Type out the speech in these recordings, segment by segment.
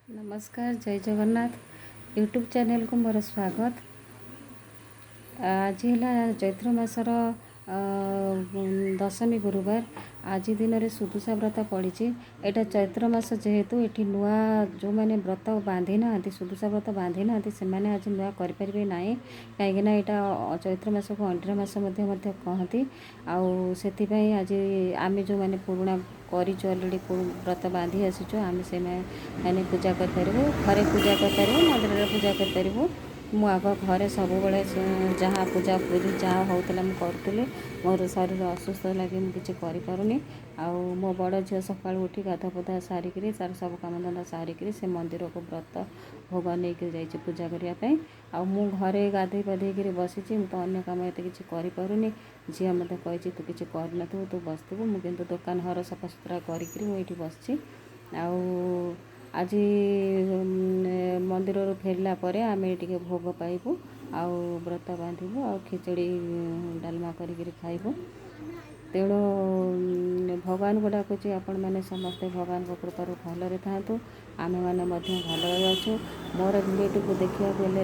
नमस्कार, जय Jagannath. YouTube channel को मोर स्वागत। आज है चैत्र मासर दशमी गुरुवार। आज दिन में सुदुषा व्रत पड़ी। यहाँ चैत्र मास जेहेतु ये नुआ जो मैंने व्रत बांधि ना सुदुषा व्रत बांधि ना से आज नुआ करें ना कहीं यहाँ चैत्र मास को अंडीर मास कहती। आई आज आम जो मैंने पुराणा कररेडी व्रत बांधि आसीचु आम से मैंने पूजा कर घरे पूजा कर मंदिर पूजा कर आग घरे सब जहाँ पूजा पूरी जहाँ होता करूँ। मोर शरीर असुस्थ लगे मुझे किसी मो बड़ झील सका उठी गाधा पधा सारिक तार सब कम धंदा सारिक से मंदिर को व्रत भोग नहीं जाइए पूजा करने। मु घरे गाधे पाधे बसी तो अन्य कम ये किसी करें झी मत कही तू किसी करन तू बसतु मुझे दुकान घर सफा सुतरा करी बस। आज मंदिर फेरला आम टे भोग पाइबू व्रत बांधबू खिचड़ी डालमा कर खाइबू। तेणु भगवान को डाकुची आपण मैंने समस्ते भगवान को कृपार भलरे था आम मैंने भलरे अच्छु। मोर भिडियो को देखा बेले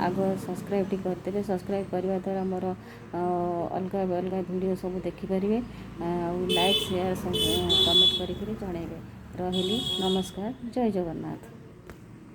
आग सब्सक्राइब करदे। सब्सक्राइब करने द्वारा मोर अलग अलग भिडियो सब देखिपारे। लाइक शेयर कमेंट करें जनइबे। रही नमस्कार, जय जगन्नाथ।